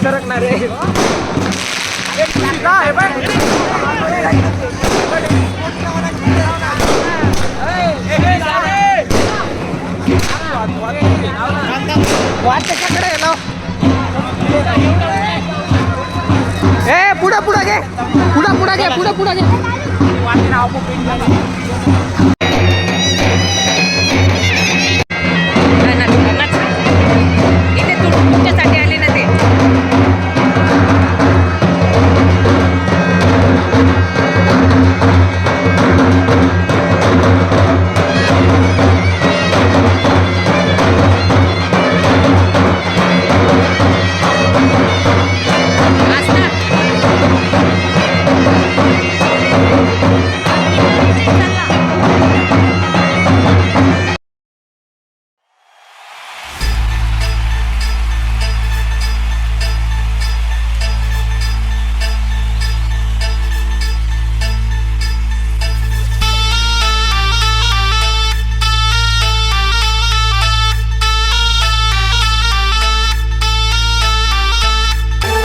सरकणार रे पुढे पुढे घे पुढे घे पुढे घे इथे तुमच्यासाठी आले ना ते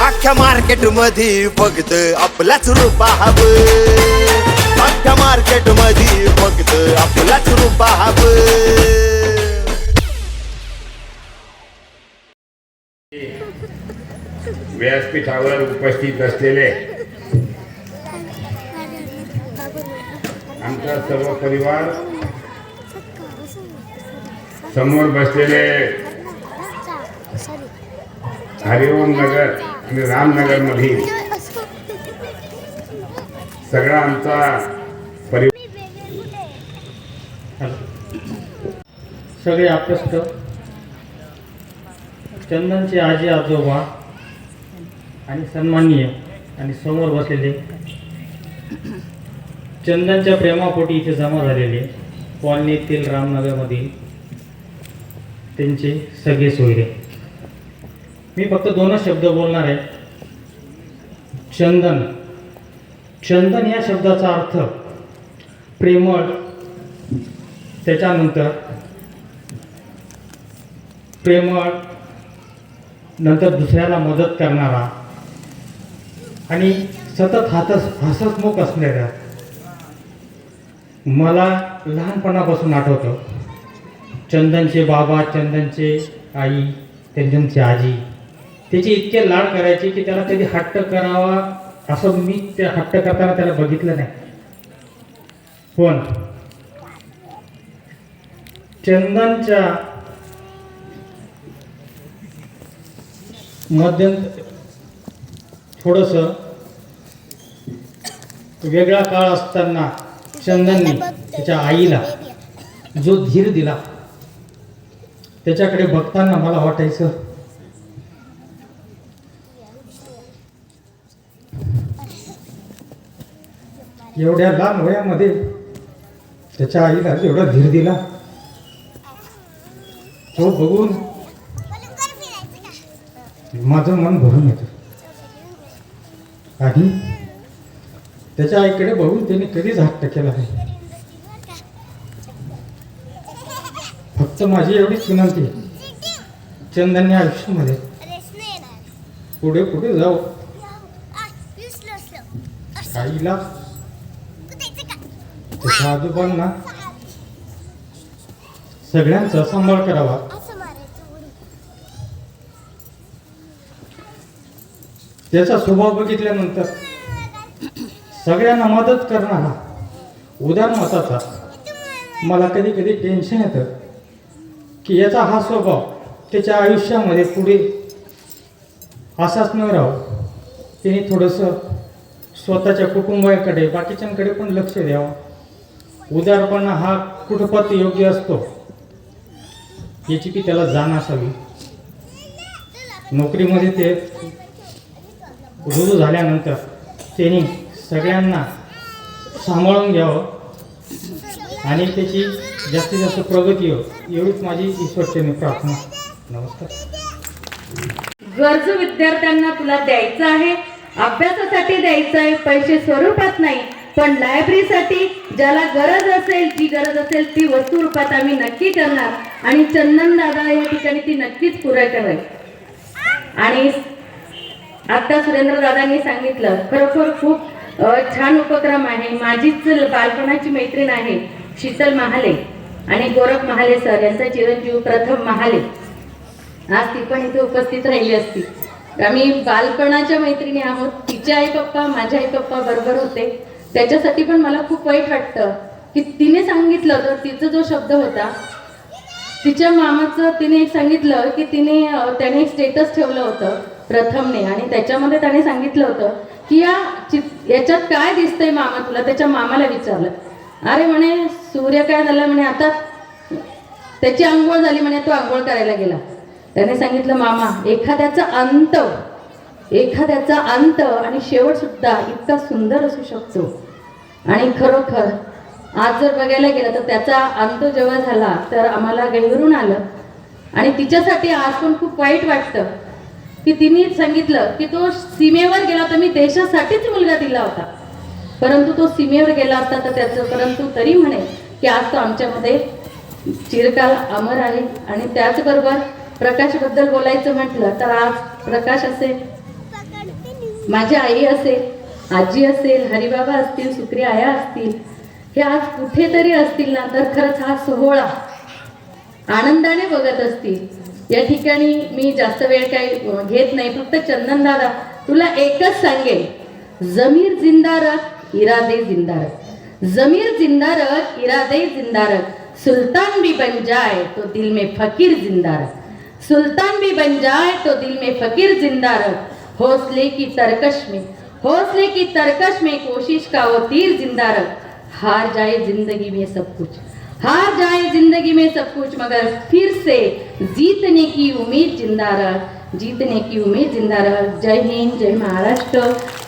अख्ख्या मार्केट मध्ये फक्त आपलाच रूपा हवं अख्ख्या मार्केट मध्ये फक्त आपलाच रूपा हवं व्यासपीठावर उपस्थित असलेले आमचा सर्व परिवार, समोर बसलेले हरिओम नगर आणि रामनगर मधील सगळा आमचा परिवार, सगळे आप्तस्त, चंदनचे आजी आजोबा आणि सन्माननीय आणि समोर बसलेले चंदनच्या प्रेमापोटी इथे जमा झालेले कॉलनीतील रामनगरमधील त्यांचे सगळे सोयरे. मी फक्त दोनच शब्द बोलणार आहे. चंदन. चंदन या शब्दाचा अर्थ प्रेमळ, त्याच्यानंतर प्रेमळ, नंतर दुसऱ्याला मदत करणारा आणि सतत हसतमुख असणारा. मला लहानपणापासून आठवतं चंदनचे बाबा, चंदनचे आई, चंदनची आजी त्याचे इतके लाड करायचे की त्याला कधी हट्ट करावा असं मी त्या हट्ट करताना त्याला बघितलं नाही. पण चंदनच्या मध्यंतर थोडंसं वेगळा काळ असताना चंदनने त्याच्या आईला जो धीर दिला त्याच्याकडे बघताना मला वाटायचं एवढ्या लहान वयामध्ये त्याच्या आईला एवढा धीर दिला तो बघून माझं मन भरून येतं. आणि त्याच्या आईकडे बघून त्याने कधीच हट्ट केला नाही. फक्त माझी एवढीच विनंती आहे, चंदनने आयुष्यामध्ये पुढे पुढे जाऊ, आईला, त्याच्या आजोबांना सगळ्यांचा सांभाळ करावा. त्याचा स्वभाव बघितल्यानंतर सगळ्यांना मदत करणारा, उदारमताचा. मला कधी कधी टेन्शन येतं की याचा हा स्वभाव त्याच्या आयुष्यामध्ये पुढे असाच न राहू. त्याने थोडंसं स्वतःच्या कुटुंबाकडे, बाकीच्यांकडे पण लक्ष द्यावं. उदारपणा हा कुठपत योग्य असतो याची की त्याला जाण असावी. नोकरीमध्ये ते रुजू झाल्यानंतर त्यांनी सगळ्यांना सांभाळून घ्यावं आणि त्याची जास्तीत जास्त प्रगती हो, एवढीच माझी ईश्वरचरणी प्रार्थना. नमस्कार. गरजू विद्यार्थ्यांना तुला द्यायचं आहे, अभ्यासासाठी द्यायचं आहे, पैसे स्वरूपात नाही पण लायब्ररीसाठी ज्याला गरज असेल, जी गरज असेल ती वस्तू रूपात आम्ही नक्की करणार आणि चंदन दादा या ठिकाणी ती नक्कीच पुरा करेल. आणि आता सुरेंद्र दादांनी सांगितलं, खरोखर खूप छान उपक्रम आहे. माझीच बालपणाची मैत्रीण आहे शीतल महाले आणि गोरख महाले सर यांचा चिरंजीव प्रथम महाले. आज ती पण इथे उपस्थित राहिली असती. आम्ही बालपणाच्या मैत्रिणी आहोत. तिचे आई पप्पा माझे आई पप्पा बरोबर होते. त्याच्यासाठी पण मला खूप वाईट वाटतं की तिने सांगितलं, तर तिचा जो शब्द होता तिच्या मामाचं, तिने एक सांगितलं की त्याने एक स्टेटस ठेवलं होतं प्रथमने आणि त्याच्यामध्ये त्याने सांगितलं होतं की याच्यात काय दिसतंय मामा तुला. त्याच्या मामाला विचारलं. अरे म्हणे सूर्य काय झालं म्हणे, आता त्याची आंघोळ झाली म्हणे, तो आंघोळ करायला गेला. त्याने सांगितलं मामा एखाद्याचा अंत आणि शेवट सुद्धा इतका सुंदर असू शकतो. आणि खरोखर आज जर बघायला गेलं तर त्याचा अंत जेव्हा झाला तर आम्हाला गहिवरून आलं. आणि तिच्यासाठी आज पण खूप वाईट वाटतं की तिने सांगितलं की तो सीमेवर गेला तर मी देशासाठीच मुलगा दिला होता, परंतु तो सीमेवर गेला असता तर त्याचं, परंतु तरी म्हणे की आज तो आमच्यामध्ये चिरकाल अमर आहे. आणि त्याचबरोबर प्रकाशबद्दल बोलायचं म्हटलं तर आज प्रकाश असेल, माझी आई असेल, आजी असेल, हरिबाबा असतील, सुक्रिया आया असतील, हे आज कुठेतरी असतील ना, तर खरंच हा सोहळा आनंदाने बघत असतील. या ठिकाणी मी जास्त वेळ काही घेत नाही. फक्त चंदन दादा तुला एकच सांगेल, जमीर जिंदा रख, इरादे जिंदा रख. जमीर जिंदा रख, इरादे जिंदा रख. सुल्तान भी बन जाए तो दिल में फकीर जिंदा रख. सुल्तान भी बन जाए तो दिल में फकीर जिंदा रख. हौसले की तरकश में कोशिश का वो तीर जिंदा रख. हार जाए जिंदगी में सब कुछ, हार जाए जिंदगी में सब कुछ, मगर फिर से जीतने की उम्मीद जिंदा रख, जीतने की उम्मीद जिंदा रख. जय हिंद, जय महाराष्ट्र.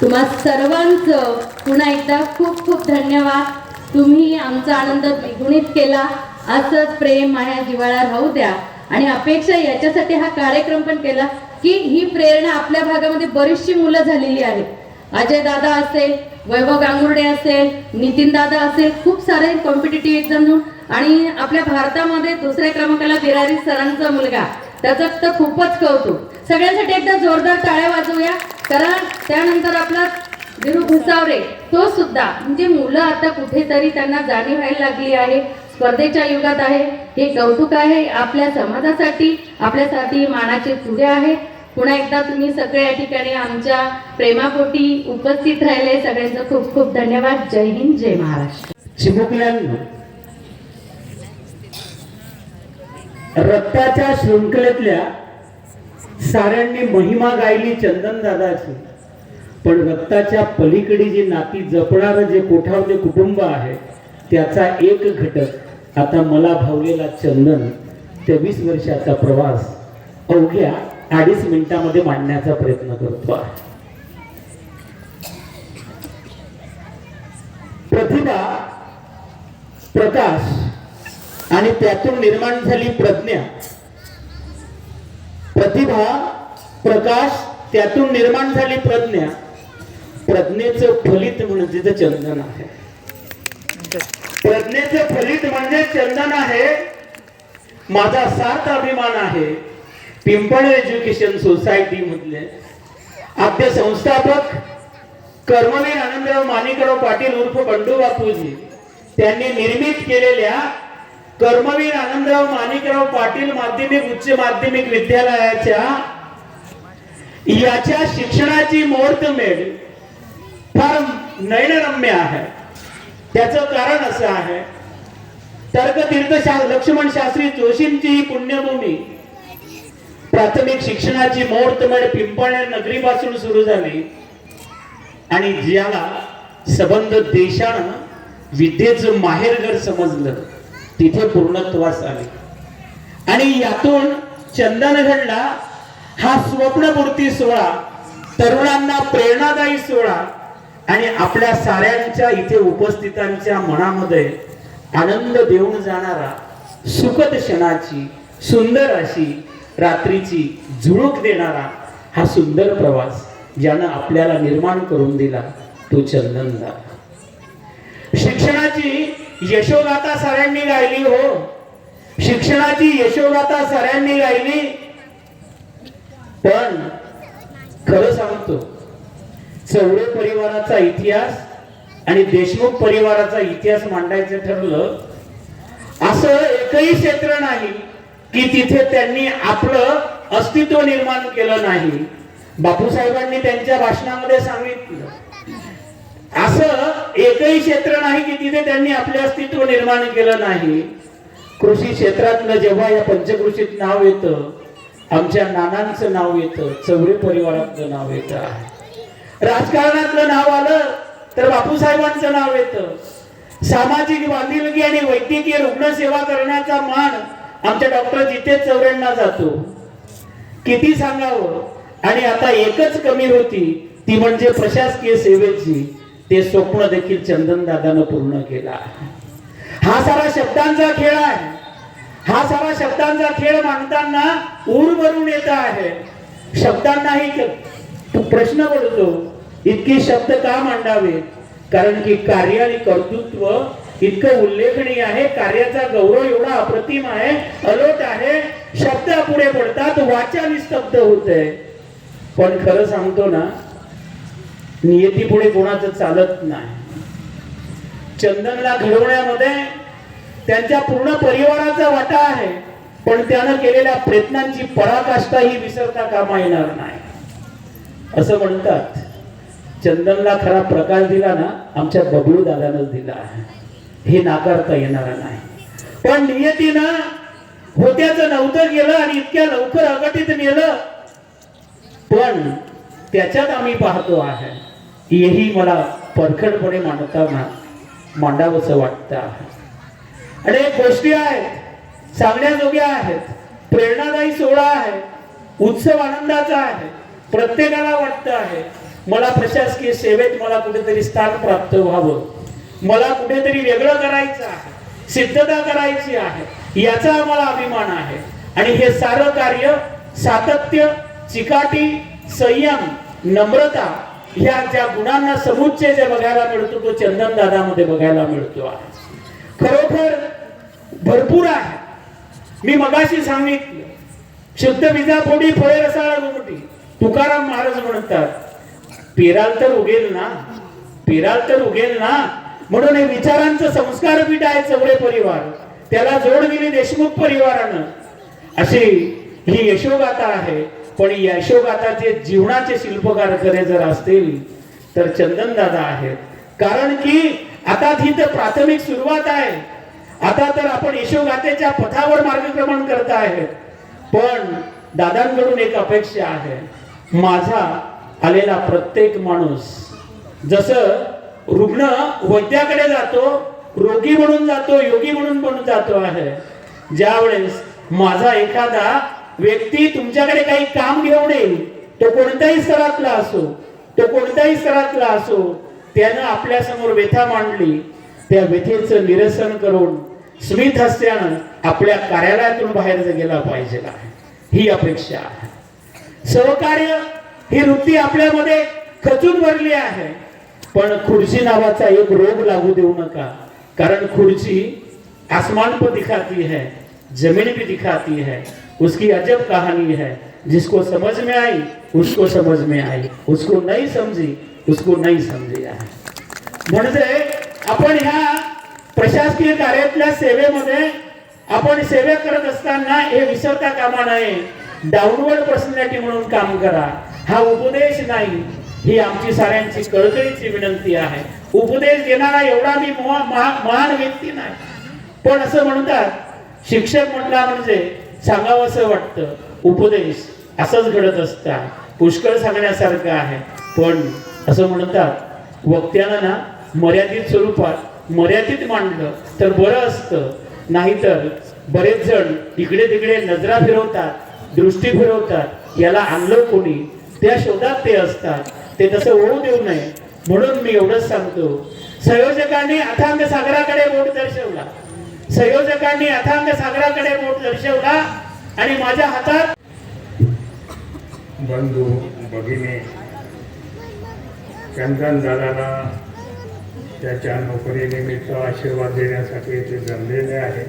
तुम्हा सर्वांचं पुन्हा एकदा खूप खूप धन्यवाद. तुम्ही आमचा आनंद द्विगुणित केला. असंच प्रेम माया जिव्हाळा राहू द्या. आणि अपेक्षा याच्यासाठी हा कार्यक्रम पण केला की ही प्रेरणा आपल्या भागामध्ये बरीचशी मुलं झालेली आहेत. अजय दादा असेल, वैभव गांगुर्डे असेल, नितीन दादा असेल, खूप सारे कॉम्पिटिटिव्ह एक्झाम. आणि आपल्या भारतामध्ये दुसऱ्या क्रमांकाला बिरारी सरांचा मुलगा, त्याचं तर खूपच कौतुक. सगळ्यांसाठी एकदा जोरदार टाळ्या वाजवूया. कारण त्यानंतर आपला विरू भुसावरे, तो सुद्धा, म्हणजे मुलं आता कुठेतरी त्यांना जाणीव व्हायला लागली आहे. स्पर्धेच्या युगात आहे, हे कौतुक आहे. आपल्या समाजासाठी, आपल्यासाठी मानाचे तुरे आहे. पुन्हा एकदा तुम्ही सगळे या ठिकाणी आमच्या प्रेमापोटी उपस्थित राहिले. सगळ्यांचं खूप खूप धन्यवाद. जय हिंद, जय महाराष्ट्र. चिमुकल्यांनो, रक्ताच्या शृंखलेतल्या साऱ्यांनी महिमा गायली चंदन दादाची, पण रक्ताच्या पलीकडे जी नाती जपणारं जे कोठावते कुटुंब आहे त्याचा एक घटक आता मला भावलेला चंदन, 23 वर्षाचा प्रवास अवघ्या 2.5 मिनिटांमध्ये मांडण्याचा प्रयत्न करतो आहे. प्रतिभा, प्रकाश आणि त्यातून निर्माण झाली प्रज्ञा. प्रतिभा, प्रकाश, त्यातून निर्माण झाली प्रज्ञा. प्रज्ञेचं फलित म्हणजे चंदन आहे. प्रज्ञेचं फलित म्हणजे चंदन आहे. माझा सार्थ अभिमान आहे पिंपळ एज्युकेशन सोसायटी मधले आद्य संस्थापक कर्मवीर आनंदराव माणिकराव पाटील उर्फ बंडू बापूजी, त्यांनी निर्मित केलेल्या कर्मवीर आनंदराव माणिकराव पाटील माध्यमिक उच्च माध्यमिक विद्यालयाच्या याच्या शिक्षणाची मुहूर्तमेढ फार नयनरम्य आहे. त्याचं कारण असं आहे, तर्कतीर्थ लक्ष्मण शास्त्री जोशींची ही पुण्यभूमी प्राथमिक शिक्षणाची मुहूर्तमेढ पिंपळनेर नगरीपासून सुरू झाली आणि ज्याला संबंध देशानं विद्येचं माहेरघर समजलं तिथे पूर्णत्वास आले. आणि यातून चंदन घडला हा स्वप्नपूर्ती सोहळा, तरुणांना प्रेरणादायी सोहळा आणि आपल्या साऱ्यांच्या इथे उपस्थितांच्या मनामध्ये आनंद देऊन जाणारा, सुखद क्षणाची सुंदर अशी रात्रीची झुळूक देणारा हा सुंदर प्रवास ज्यानं आपल्याला निर्माण करून दिला तो चंदन दादा. शिक्षणाची यशोगाथा साऱ्यांनी गायली हो, शिक्षणाची यशोगाथा साऱ्यांनी गायली. पण खरं सांगतो, चौरे परिवाराचा इतिहास आणि देशमुख परिवाराचा इतिहास मांडायचं ठरलं, असं एकही क्षेत्र नाही की तिथे त्यांनी आपलं अस्तित्व निर्माण केलं नाही. बापूसाहेबांनी त्यांच्या भाषणामध्ये सांगितलं, असं एकही क्षेत्र नाही की तिथे त्यांनी आपले अस्तित्व निर्माण केलं नाही. कृषी क्षेत्रातलं जेव्हा या पंचकृषीत नाव येतं, आमच्या नानांचं नाव येतं, चौरे परिवारातलं नाव येतं. राजकारणातलं नाव आलं तर बापूसाहेबांचं नाव येतं. सामाजिक बांधिलकी आणि वैद्यकीय रुग्णसेवा करण्याचा मान आमच्या डॉक्टर जितेश चौरेंना जातो. किती सांगावं. आणि आता एकच कमी होती, ती म्हणजे प्रशासकीय सेवेची. ते स्वप्न देखील चंदन दादानं पूर्ण केला. हा सारा शब्दांचा खेळ आहे. हा सारा शब्दांचा खेळ मांडताना ऊर भरून येत आहे. शब्दांनाही प्रश्न पडतो, इतके शब्द का मांडावे? कारण की कार्य आणि कर्तृत्व इतकं उल्लेखनीय आहे, कार्याचा गौरव एवढा अप्रतिम आहे, अलोट आहे. शब्द पुढे पडतात, वाचा निस्तब्ध होते. पण खरं सांगतो ना, नियती पुढे कोणाचं चालत नाही. चंदनला घडवण्यामध्ये त्यांच्या पूर्ण परिवाराचा वाटा आहे, पण त्यानं केलेल्या प्रयत्नांची पराकाष्ठा ही विसरता कामा येणार नाही. असं म्हणतात, चंदनला खरा प्रकाश दिला ना आमच्या बबलू दादानंच दिला आहे, हे नाकारता येणार नाही. पण नियतीनं होत्याचं नव्हतं केलं आणि इतक्या लवकर अघटित नेलं. पण त्याच्यात आम्ही पाहतो आहे, हेही मला परखडपणे मांडावंसं वाटतं आहे. अनेक गोष्टी आहेत, सांगण्याजोग्या आहेत, प्रेरणादायी सोहळा आहे, उत्सव आनंदाचा आहे. प्रत्येकाला वाटतं आहे, मला प्रशासकीय सेवेत मला कुठेतरी स्थान प्राप्त व्हावं, मला कुठेतरी वेगळं करायचं आहे, सिद्धता करायची आहे, याचा आम्हाला अभिमान आहे. आणि हे सारं कार्य सातत्य, चिकाटी, संयम, नम्रता ह्या ज्या गुणांना समुच्चय जे बघायला मिळतो तो चंदन दादामध्ये बघायला मिळतो आहे. खरोखर भरपूर आहे. मी मगाशी सांगितलं, शुद्ध बीजापोटी फळे रसाळ घुमटी. तुकाराम महाराज म्हणतात, पेराल तर उगेल ना, पेराल तर उगेल ना. म्हणून हे विचारांचं संस्कार पीठ आहे चौरे परिवार, त्याला जोड दिली देशमुख परिवारानं. अशी ही यशोगाथा आहे. पण या यशोगाथाचे जीवनाचे शिल्पकार करे जर असतील तर चंदन दादा आहेत. कारण की आता ही तर प्राथमिक सुरुवात आहे. आता तर आपण यशोगाथेच्या पथावर मार्गक्रमण करत आहेत. पण दादांकडून एक अपेक्षा आहे, माझा आलेला प्रत्येक माणूस जसं रुग्ण वैद्याकडे जातो, रोगी म्हणून जातो, योगी म्हणून पण जातो आहे, ज्यावेळेस माझा एखादा व्यक्ती तुमच्याकडे काही काम घेऊन येईल, तो कोणत्याही स्तरातला असो, तो कोणत्याही स्तरातला असो, त्यानं आपल्या समोर व्यथा मांडली, त्या व्यथेचं निरसन करून स्मित हास्यानं आपल्या कार्यालयातून बाहेर गेला पाहिजे, ही अपेक्षा आहे. सहकार्य ही वृत्ती आपल्यामध्ये खचून भरली आहे. पण खुर्ची नावाचा एक रोग लागू देऊ नका. कारण खुर्ची आसमान पर दिखाती है, जमीन भी दिखाती है. उसकी अजब कहानी है, जिसको समझ में आई उसको समझ में आई, उसको नहीं समझी उसको नहीं समजी आहे. म्हणजे आपण ह्या प्रशासकीय कार्यातल्या सेवेमध्ये आपण सेवा करत असताना हे विसरता कामा नये. डाऊनवर्ड पर्सनॅलिटी म्हणून काम करा. हा उपदेश नाही, ही आमची साऱ्यांची कळकळीची विनंती आहे. उपदेश देणारा एवढा मी महान व्यक्ती नाही. पण असं म्हणतात, शिक्षक म्हटला म्हणजे सांगावं असं वाटतं, उपदेश असंच घडत असतात, पुष्कळ सांगण्यासारखं आहे. पण असं म्हणतात, वक्त्यानं ना मर्यादित स्वरूपात मर्यादित मांडलं तर बरं असतं. नाहीतर बरेच जण इकडे तिकडे नजरा फिरवतात, दृष्टी फिरवतात, याला आणलं कोणी, त्या शोधात ते असतात. ते तसं होऊ देऊ नये. म्हणून मी एवढंच सांगतो, संयोजकांनी अथांग सागराकडे बोट दर्शवला, संयोजकांनी अथांग सागराकडे बोट दर्शवला आणि माझ्या हातात बंधू भगिनी चंदन दादाला त्याच्या नोकरीनिमित्त आशीर्वाद देण्यासाठी ते जमलेले आहेत.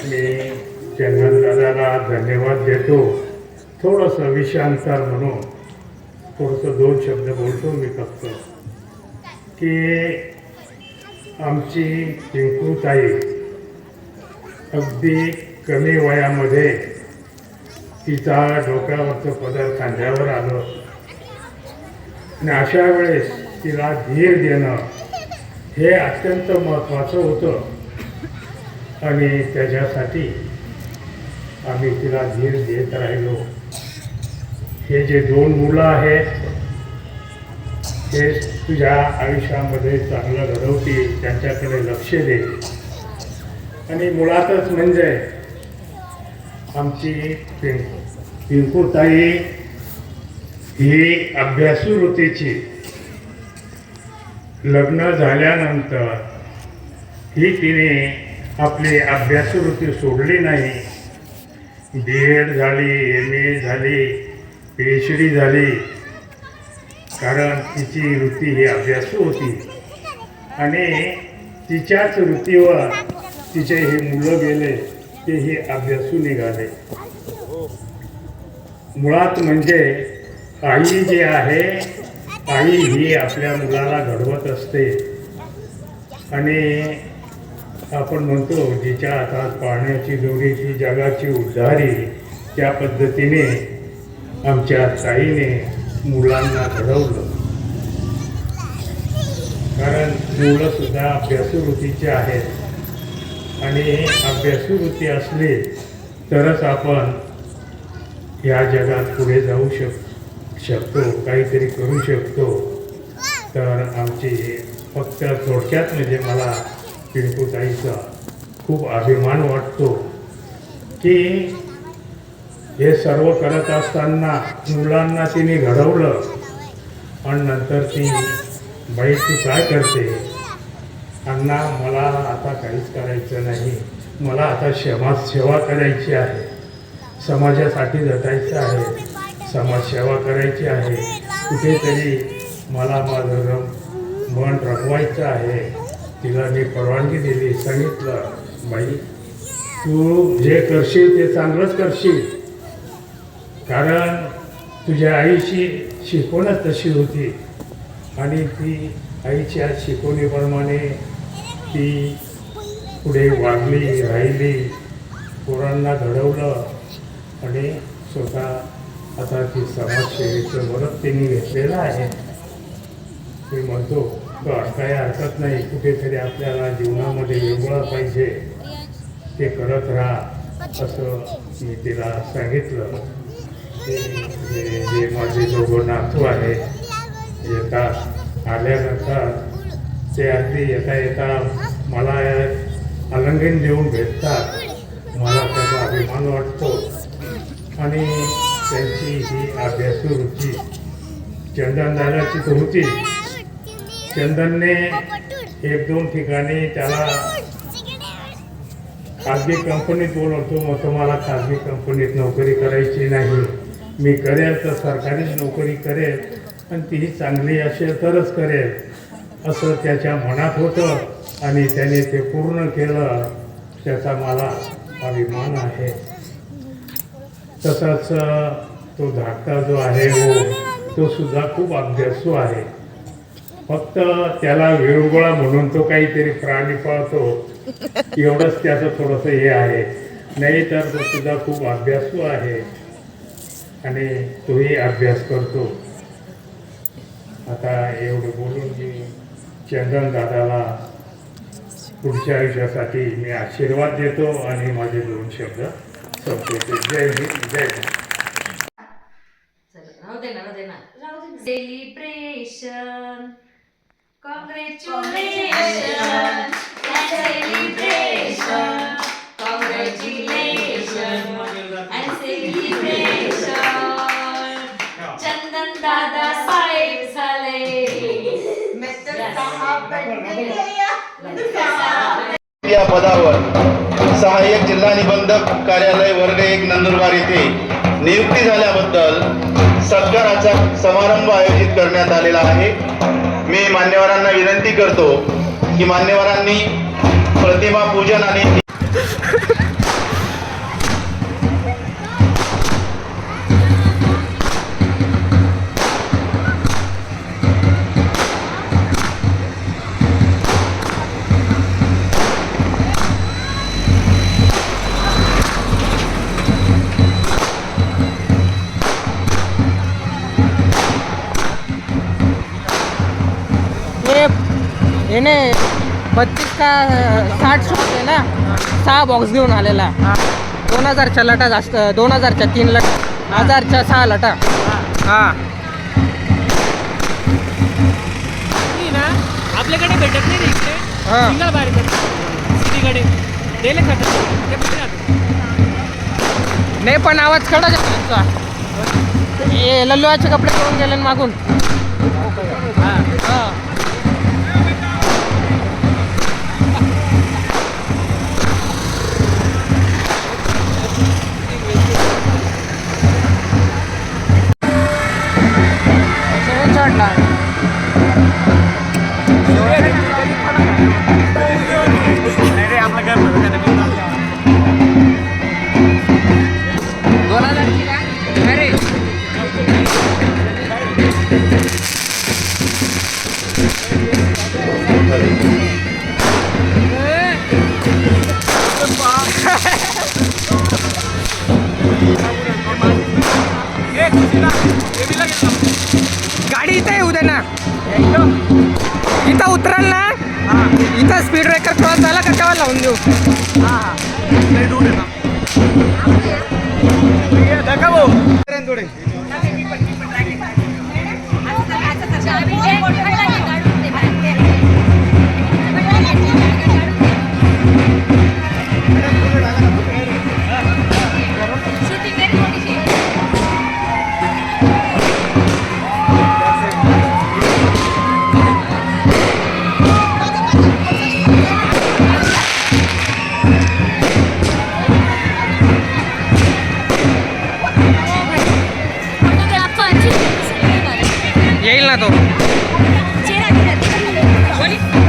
मी चंदनदादाला धन्यवाद देतो. थोडंसं विषयांतर म्हणून थोडंसं 2 शब्द बोलतो मी फक्त, की आमची पिंकूताई अगदी कमी वयामध्ये तिचा डोक्यावरचं पदर खांद्यावर आलं आणि अशा वेळेस तिला धीर देणं हे अत्यंत महत्त्वाचं होतं आणि त्याच्यासाठी आम्ही तिला धीर देत राहिलो. हे जे 2 मुलं आहेत हे तुझ्या आयुष्यामध्ये चांगलं घडवतील, त्यांच्याकडे लक्ष दे. आणि मुळातच म्हणजे आमची पिंकूताई ही अभ्यासू वृत्तीची. लग्न झाल्यानंतर ही तिने आपली अभ्यासू वृत्ती सोडली नाही. BEd झाली, MA झाली, PhD झाली, कारण तिची वृत्ती ही अभ्यासू होती आणि तिच्याच वृत्तीवर तिचे हे मुलं गेले ते हे अभ्यासू निघाले. मुळात म्हणजे आई जी आहे, आई ही आपल्या मुलाला घडवत असते आणि आपण म्हणतो जिच्या हातात पाळण्याची दोरी ती जगाची उद्धारी. त्या पद्धतीने आमच्या ताईने मुलांना घडवलं, कारण मुलंसुद्धा अभ्यासू वृत्तीचे आहेत आणि अभ्यासू वृत्ती असली तरच आपण या जगात पुढे जाऊ शकतो, काहीतरी करू शकतो. तर आमची फक्त थोडक्यात म्हणजे मला पिंकूताईचा खूप अभिमान वाटतो की हे सर्व करत असताना मुलांना तिने घडवलं आणि नंतर ती बाई तू काय करते? अण्णा मला आता काहीच करायचं नाही, मला आता समाजसेवा करायची आहे, समाजासाठी झटायचं आहे, समाजसेवा करायची आहे, कुठेतरी मला माझं मन रमवायचं आहे. तिला मी परवानगी दिली, सांगितलं बाई तू जे करशील ते चांगलंच करशील, कारण तुझ्या आईची शिकवणच तशी होती आणि ती आईच्या शिकवणीप्रमाणे ती पुढे वागली, राहिली, पोरांना घडवलं आणि स्वतः आता ती समाजसेवेचं व्रत तिने घेतलेलं आहे. मी म्हणतो काही हरकत नाही, कुठेतरी आपल्याला जीवनामध्ये वेगळं पाहिजे, ते करत राहा असं मी तिला सांगितलं. जे माझे 2 नातू आहे येतात, आल्यानंतर ते अगदी येता येता मला आलिंगन देऊन भेटतात. मला त्याचा अभिमान वाटतो आणि त्यांची ही अभ्यासू रुची चंदनदादाची तर होती. चंदनने 1-2 ठिकाणी त्याला खाजगी कंपनीत बोलवतो, मग मला खाजगी कंपनीत नोकरी करायची नाही, मी करेल तर सरकारीच नोकरी करेल आणि तीही चांगली असेल तरच करेल असं त्याच्या मनात होतं आणि त्याने ते पूर्ण केलं. त्याचा मला अभिमान आहे. तसाच तो धाकटा जो आहे तो सुद्धा खूप अभ्यासू आहे. फक्त त्याला वेळगोळा म्हणून तो काहीतरी प्राणी पाळतो एवढंच त्याचं थोडंसं हे आहे, नाही तर तो सुद्धा खूप अभ्यासू आहे आणि तोही अभ्यास करतो. आता एवढं बोलून मी चंदन दादाला पुढच्या आयुष्यासाठी मी आशीर्वाद देतो आणि माझे 2 शब्द संपवतो. जय हिंद, जय Hind. Celebration, congratulation, celebration, congratulation and celebration. Chandan दादा साहेब झाले. या पदावर सहाय्यक जिल्हा निबंधक कार्यालय वर्ग 1 नंदुरबार येथे नियुक्ती झाल्याबद्दल सत्काराचा समारंभ आयोजित करण्यात आलेला आहे. मी मान्यवरांना विनंती करतो की मान्यवरांनी प्रतिमा पूजन आणि येणे 32 का 60 शूट आहे ना, 6 बॉक्स घेऊन आलेला. 2000च्या लटा जास्त, 2000च्या 3 लटा, 1000च्या 6 लटा. हां आपल्याकडे भेटत नाही इकडे. हां सिंगल बाहेर सिटीकडे दिले खात नाही, पण आवाज काढायचा त्यांचा. हे लल्लूचे कपडे करून गेले ना मागून. हां गाडी इथं येऊ दे ना. इथं उतराल ना, इथं स्पीड ब्रेकर क्रॉस झाला का तेव्हा लावून देऊ. येईल ना तो.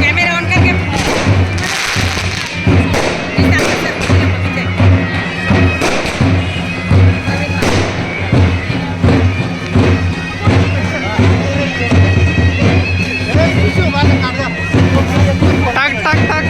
कॅमेरा ऑन कर. टाक टाक टाक.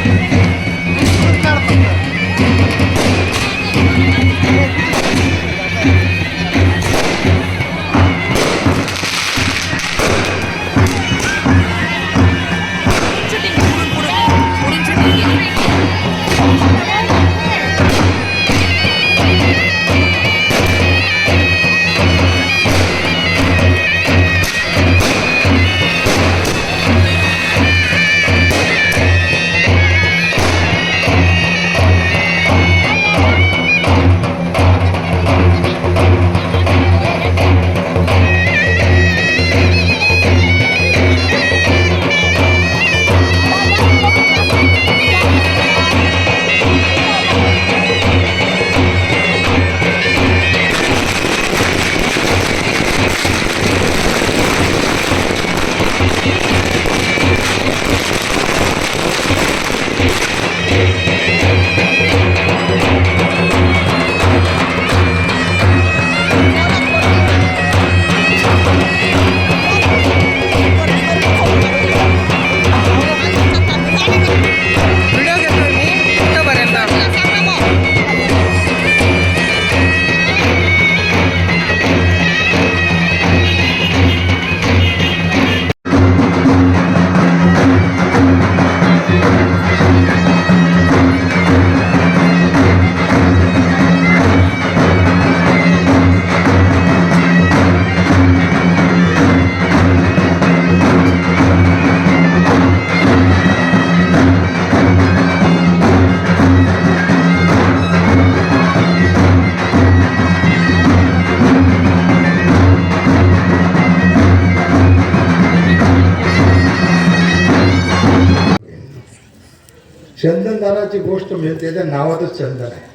चंदनदाराची गोष्ट म्हणजे त्याच्या नावातच चंदन आहे.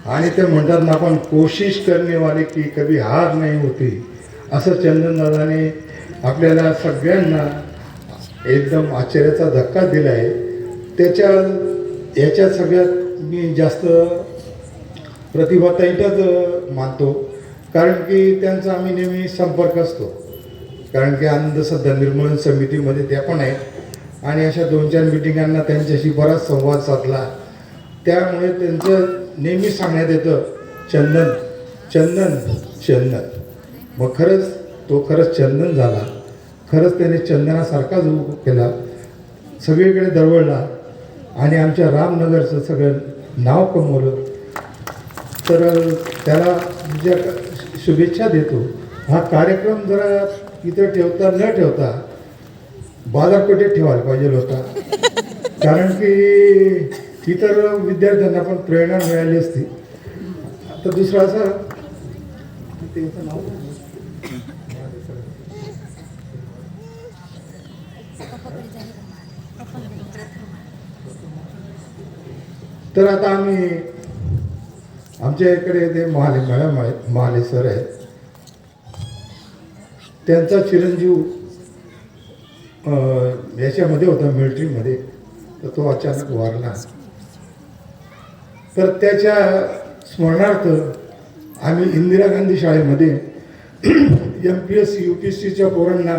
आणि ते म्हणतात ना, आपण कोशिश करणे वाले की कभी हार नाही होती, असं चंदनदादाने आपल्याला सगळ्यांना एकदम आश्चर्याचा धक्का दिला आहे. याच्यात सगळ्यात मी जास्त प्रतिभाताईंचाच मानतो, कारण की त्यांचा आम्ही नेहमी संपर्क असतो. कारण की आनंद सध्या निर्मूलन समितीमध्ये त्या पण आहेत आणि अशा 2-4 मिटिंगांना त्यांच्याशी बराच संवाद साधला. त्यामुळे त्यांचं नेहमी सांगण्यात येतं चंदन चंदन चंदन. मग खरंच चंदन झाला. खरंच त्याने चंदनासारखा जो केला, सगळीकडे दरवळला आणि आमच्या रामनगरचं सगळं नाव कमवलं. तर त्याला ज्या शुभेच्छा देतो. हा कार्यक्रम जरा इथं ठेवता न ठेवता बाजारपेठेत ठेवायला पाहिजे होता, कारण की इतर विद्यार्थ्यांना पण प्रेरणा मिळाली असती. आता दुसरा असा त्याचं नाव तर आता आम्ही आमच्या इकडे ते महाले सर आहेत. त्यांचा चिरंजीव याच्यामध्ये होता, मिलिटरीमध्ये. तर तो अचानक वारला. तर त्याच्या स्मरणार्थ आम्ही इंदिरा गांधी शाळेमध्ये MPSC UPSCच्या पोरांना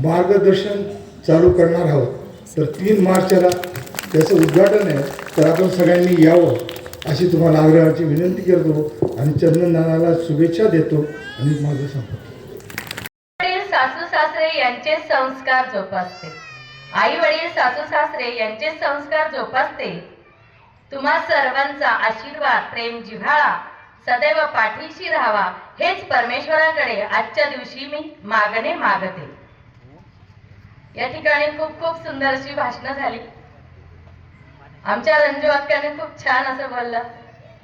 मार्गदर्शन चालू करणार आहोत. तर 3 मार्चला त्याचं उद्घाटन आहे. तर आपण सगळ्यांनी यावं अशी तुम्हाला आग्रहाची विनंती करतो आणि चंदनदादाला शुभेच्छा देतो आणि माझं संपतो. सासू सासरे यांचे संस्कार जोपासते. आई वडील सासू सासरे यांचे संस्कार जोपासते. तुम्हा सर्वांचा आशीर्वाद, प्रेम, जिव्हाळा सदैव पाठीशी राहावा, हेच परमेश्वराकडे आजच्या दिवशी मी मागणे मागते. या ठिकाणी खूप खूप सुंदर अशी भाषणं झाली. आमच्या रंजू अक्काने खूप छान असं बोललं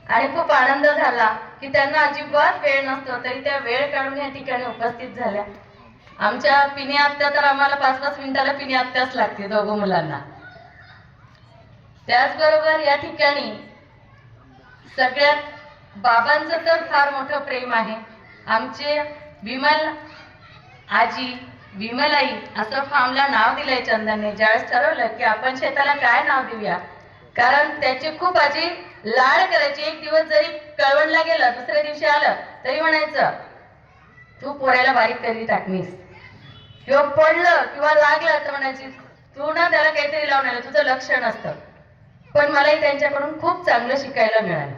आणि खूप आनंद झाला की त्यांना अजिबात वेळ नसतो तरी त्या वेळ काढून या ठिकाणी उपस्थित झाल्या. आमच्या पिनी आत्या तर आम्हाला 5-5 मिनिटाला पिनी आत्याच लागते, दोघं मुलांना. त्याचबरोबर या ठिकाणी सगळ्यात बाबांचं तर फार मोठं प्रेम आहे. आमचे विमल आजी, विमलाई असं फार्मला नाव दिलंय चंदनने. ज्यावेळेस ठरवलं की आपण शेताला काय नाव देऊया, कारण त्याचे खूप आजी लाड करायची. एक दिवस जरी कळवणला गेलं, दुसऱ्या दिवशी आलं तरी म्हणायचं तू पोऱ्याला बारीक करी टाकणीस, किंवा पडलं किंवा लागलं तर म्हणायची तू ना त्याला काहीतरी लावून आलं, तुझं लक्ष नसतं. पण मलाही त्यांच्याकडून खूप चांगलं शिकायला मिळालं.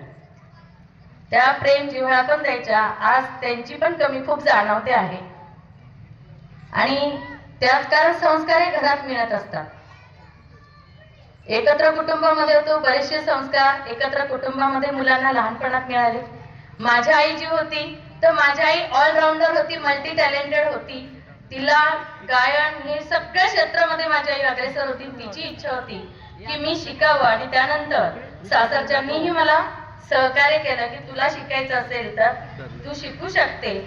त्या प्रेम जिव्हाळा पण द्यायच्या. आज त्यांची पण कमी खूप जाणवते आहे. आणि त्याच कारण संस्कार हे घरात मिळत असतात. एकत्र कुटुंबामध्ये होतो, बरेचसे संस्कार एकत्र कुटुंबामध्ये मुलांना लहानपणात मिळाले. माझी आई जी होती तर माझी आई ऑलराऊंडर होती, मल्टी टॅलेंटेड होती. तिला गायन हे सगळ्या क्षेत्रामध्ये माझी आई अग्रेसर होती. तिची इच्छा होती की मी शिकावं आणि त्यानंतर सासरच्यांनीही मला सहकार्य केलं की तुला शिकायचं असेल तर तू शिकू शकते.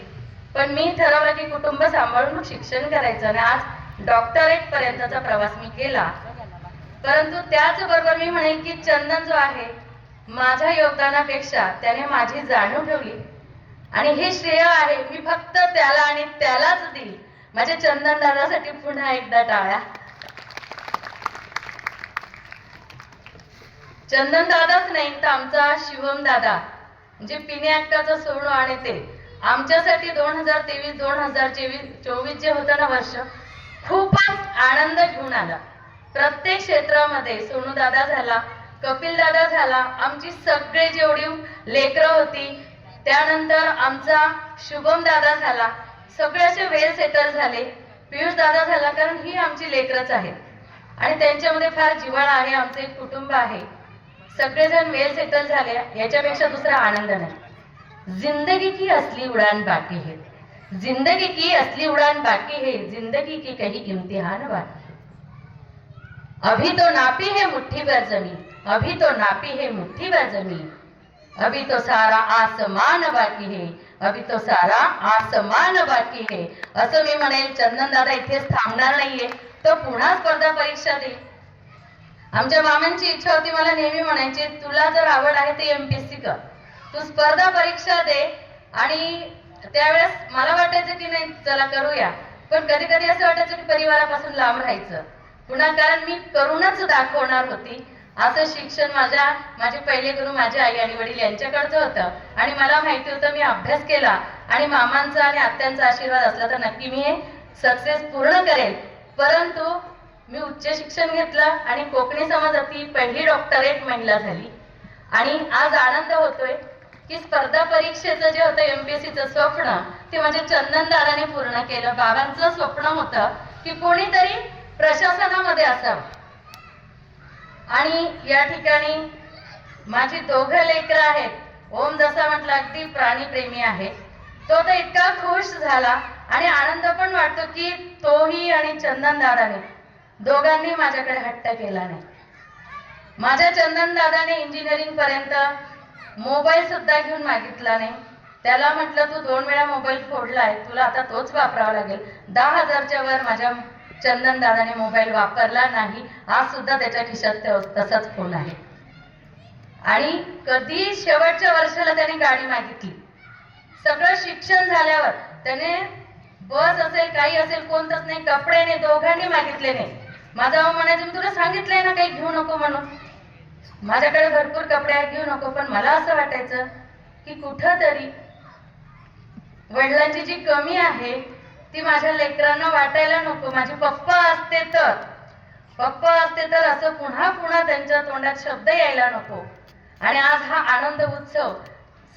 पण मी ठरवलं की कुटुंब सांभाळून मग शिक्षण करायचं आणि आज डॉक्टरेट पर्यंतचा प्रवास मी केला. परंतु त्याचबरोबर मी म्हणेन की चंदन जो आहे माझ्या योगदानापेक्षा त्याने माझी जाणीव ठेवली आणि हे श्रेय आहे मी फक्त त्याला आणि त्यालाच दिली. माझ्या चंदन दादासाठी पुन्हा एकदा टाळ्या. चंदन दादाच नाही तर आमचा शिवम दादा म्हणजे पिने अक्काचं सोनू आणि ते आमच्यासाठी 2023-2024 जे होतं ना वर्ष खूपच आनंद घेऊन आला. प्रत्येक क्षेत्रामध्ये सोनू दादा झाला, कपिल दादा झाला, आमची सगळे जेवढी लेकरं होती, त्यानंतर आमचा शुभम दादा झाला, सगळे असे वेल सेटल झाले. पियुष दादा झाला, कारण ही आमची लेकरच आहेत आणि त्यांच्यामध्ये फार जिव्हाळा आहे. आमचं एक कुटुंब आहे, सगळेजण वेल सेटल झाले. याच्यापेक्षा दुसरा आनंद नाही. जिंदगी की असली उड़ान बाकी है, जिंदगी की असली उड़ान बाकी है, जिंदगी की कहीं इम्तिहान बाकी है. अभी तो नापी है मुट्ठी भर जमीन, अभी तो नापी है मुट्ठी भर जमीन, अभी तो सारा आसमान बाकी है, अभी तो सारा आसमान बाकी है. असं मी म्हणेल. चंदन दादा इथेच थांबणार नाहीये, तो पुन्हा स्पर्धा परीक्षा देईल आमच्या मामांची इच्छा होती, मला नेहमी म्हणायचे तुला जर आवड आहे ते MPSC कर, तू स्पर्धा परीक्षा दे. आणि त्यावेळेस मला वाटायचं की नाही चला करूया, पण कधी कधी असं वाटायचं की परिवारापासून लांब राहायचं पुन्हा, कारण मी करूनच दाखवणार होती. असं शिक्षण माझे पहिले गुरु माझे आई आणि वडील यांच्याकडचं होतं आणि मला माहिती होतं मी अभ्यास केला आणि मामांचा आणि आत्यांचा आशीर्वाद असला तर नक्की मी हे सक्सेस पूर्ण करेल. परंतु मी उच्च शिक्षण घेतलं आणि कोकणी समाजातली पहिली डॉक्टरेट महिला झाली. आणि आज आनंद होतोय की स्पर्धा परीक्षेचं जे होतं MPSCचं स्वप्न ते माझ्या चंदनदादाने पूर्ण केलं. बाबांचं स्वप्न होतं की कोणीतरी प्रशासनामध्ये असावं. आणि या ठिकाणी माझी दोघं लेकरं आहेत. ओम जसा म्हटलं अगदी प्राणीप्रेमी आहे, तो तर इतका खुश झाला आणि आनंद पण वाटतो की तोही आणि चंदनदादाने दोघांनी माझ्याकडे हट्ट केला नाही. माझ्या चंदनदादाने इंजिनिअरिंग पर्यंत मोबाईल सुद्धा घेऊन मागितला नाही. त्याला म्हटलं तू 2 वेळा मोबाईल फोडलाय, तुला आता तोच वापरावा लागेल. 10,000च्या वर माझ्या चंदनदादाने मोबाईल वापरला नाही. आज सुद्धा त्याच्या खिशात तसाच फोन आहे. आणि कधी शेवटच्या वर्षाला त्याने गाडी मागितली. सगळं शिक्षण झाल्यावर त्याने बस असेल काही असेल कोणतंच नाही, कपडे नाही, दोघांनी मागितले नाही. माझा भाऊ म्हणायचं मी तुला सांगितलंय ना काही घेऊ नको म्हणून, माझ्याकडे भरपूर कपडे आहेत घेऊ नको. पण मला असं वाटायचं की कुठंतरी वडिलांची जी कमी आहे ती माझ्या लेकरांना वाटायला नको. माझे पप्पा असते तर असं पुन्हा पुन्हा त्यांच्या तोंडात शब्द यायला नको. आणि आज हा आनंद उत्सव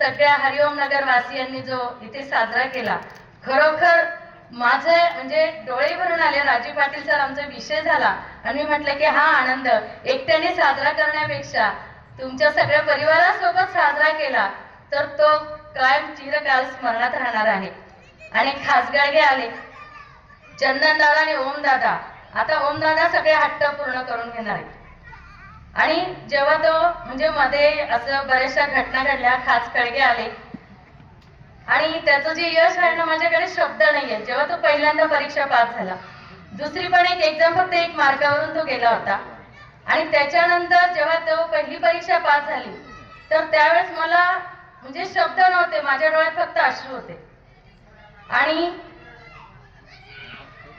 सगळ्या हरिओम नगर वासियांनी जो इथे साजरा केला, खरोखर माझे म्हणजे डोळे भरून आले. राजीव पाटील सर आमचा विषय झाला आणि मी म्हटलं की हा आनंद एकट्याने साजरा करण्यापेक्षा तुमच्या सगळ्या परिवारासोबत साजरा केला तर तो कायम चिरकाल स्मरणात राहणार आहे. आणि खासगाडगे आले, चंदनदादा आणि ओमदादा. आता ओमदादा सगळे हट्ट पूर्ण करून घेणार आहे. आणि जेव्हा तो म्हणजे मध्ये असं बऱ्याचशा घटना घडल्या, खासगाडगे आले आणि त्याचं जे यश आहे ना माझ्याकडे शब्द नाहीये. जेव्हा तो पहिल्यांदा परीक्षा पास झाला, दुसरी पण एक एक्झाम फक्त 1 मार्कावरून तो गेला होता. आणि त्याच्यानंतर जेव्हा तो पहिली परीक्षा पास झाली तर त्यावेळेस मला म्हणजे शब्द नव्हते, माझ्या डोळ्यात फक्त अश्रू होते. आणि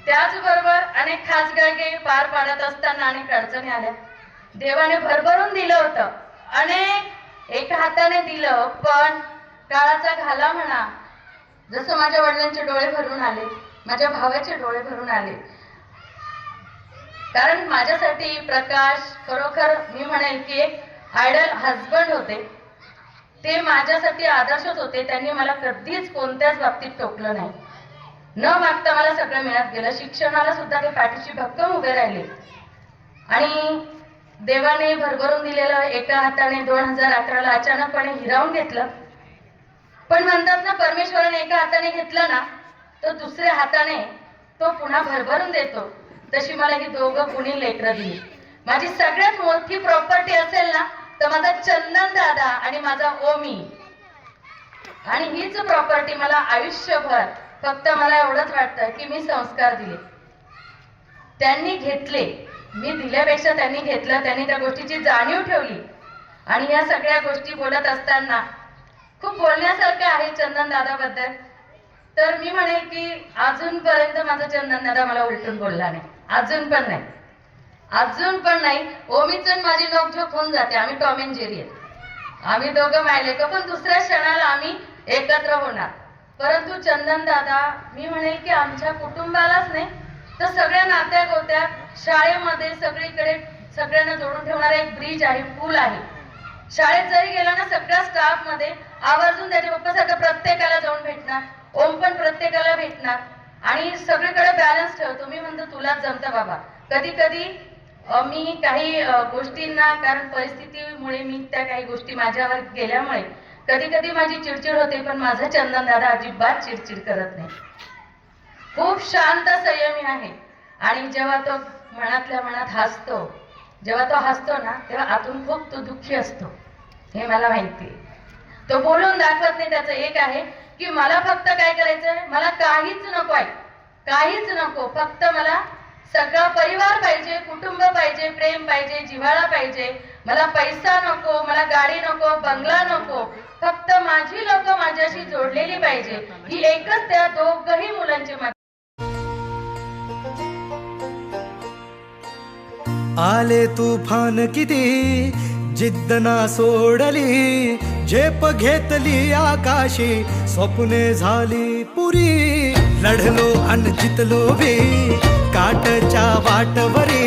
त्याचबरोबर अनेक खासगाडगे पार पाडत असताना अनेक अडचणी आल्या. देवाने भरभरून दिलं होतं, अनेक एका हाताने दिलं, पण काळाचा घाला म्हणा. जसं माझ्या वडिलांचे डोळे भरून आले, माझ्या भावाचे डोळे भरून आले. कारण माझ्यासाठी प्रकाश खरोखर मी म्हणेल की एक आयडल हजबंड होते. ते माझ्यासाठी आदर्शच होते. त्यांनी मला कधीच कोणत्याच बाबतीत टोकलं नाही. न मागता मला सगळं मिळत गेलं. शिक्षणाला सुद्धा ते पाठीशी भक्कम उभे राहिले. आणि देवाने भरभरून दिलेलं एका हाताने 2011ला अचानकपणे हिरावून घेतलं. पण म्हणतात ना परमेश्वराने एका हाताने घेतलं ना तर दुसऱ्या हाताने तो पुन्हा भरभरून देतो. तशी मला ही दोघं कुणी लेकरं दिली. माझी सगळ्यात मोठी प्रॉपर्टी असेल ना तर माझा चंदन दादा आणि माझा ओमी. आणि हीच प्रॉपर्टी मला आयुष्यभर, फक्त मला एवढंच वाटतं की मी संस्कार दिले, त्यांनी घेतले. मी दिल्यापेक्षा त्यांनी घेतलं. त्यांनी त्या गोष्टीची जाणीव ठेवली. आणि या सगळ्या गोष्टी बोलत असताना खूप बोलण्यासारखं आहे चंदन दादाबद्दल. तर मी म्हणेल की अजूनपर्यंत माझा चंदन दादा मला उलटून बोलला नाही, अजून पण नाही. ओमीच माझी नोकझोक होऊन जाते. आम्ही टॉम अँड जेरी आहेत. आम्ही दोघं मायलेक, पण दुसऱ्या क्षणाला आम्ही एकत्र होणार. परंतु चंदन दादा मी म्हणेल की आमच्या कुटुंबालाच नाही तर सगळ्या नात्या गोत्या, शाळेमध्ये सगळीकडे सगळ्यांना जोडून ठेवणारा एक ब्रिज आहे, पूल आहे. शाळेत जरी गेला ना सगळ्या स्टाफ मध्ये आवर्जून त्याच्या पप्पासारखं प्रत्येकाला जाऊन भेटणार. ओम पण प्रत्येकाला भेटणार आणि सगळीकडे बॅलन्स ठेवतो. मी म्हणतो तुलाच जमतं बाबा. कधी कधी मी काही गोष्टींना, कारण परिस्थितीमुळे मी त्या काही गोष्टी माझ्यावर गेल्यामुळे कधी कधी माझी चिडचिड होते. पण माझा चंदन दादा अजिबात चिडचिड करत नाही, खूप शांत संयमी आहे. आणि जेव्हा तो मनातल्या मनात हसतो, जेव्हा तो हसतो ना तेव्हा आतून खूप तो दुःखी असतो, हे मला माहिती आहे. तो बोलून दाखवत नाही. त्याचं एक आहे की मला फक्त काय करायचंय, मला काहीच नको आहे, काहीच नको, फक्त मला सगळा परिवार पाहिजे, कुटुंब पाहिजे, प्रेम पाहिजे, जिव्हाळा पाहिजे. मला पैसा नको, मला गाडी नको, बंगला नको, फक्त माझी लोक माझ्याशी जोडलेली पाहिजे. ही एकच त्या दोघही मुलांची माझी. आले तुफान किती जिद्द ना सोडली, झेप घेतली आकाशी, स्वप्ने झाली पुरी. लढलो अन जितलो बी काटच्या वाटवरी,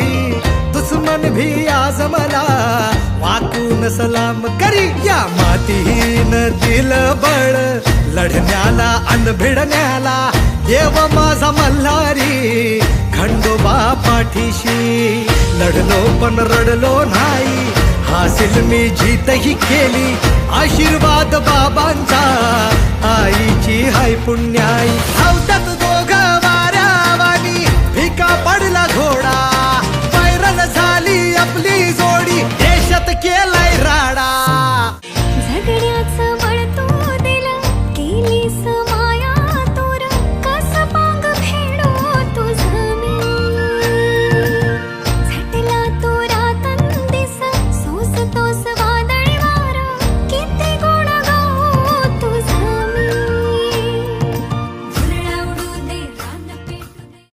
दुश्मन भी आज मला वाकून सलाम करी. या मातीहीन दिल बळ लढण्याला अन भिडण्याला, देव माझा मल्हारी खंडोबा पाठीशी. लढलो पण रडलो नाही, हासिल मी जीतही केली, आशीर्वाद बाबांचा आईची हाय पुण्याई. धावतात दोघं वाऱ्यावानी, फिका पडला घोडा, पैरण झाली आपली जोडी, देशात केला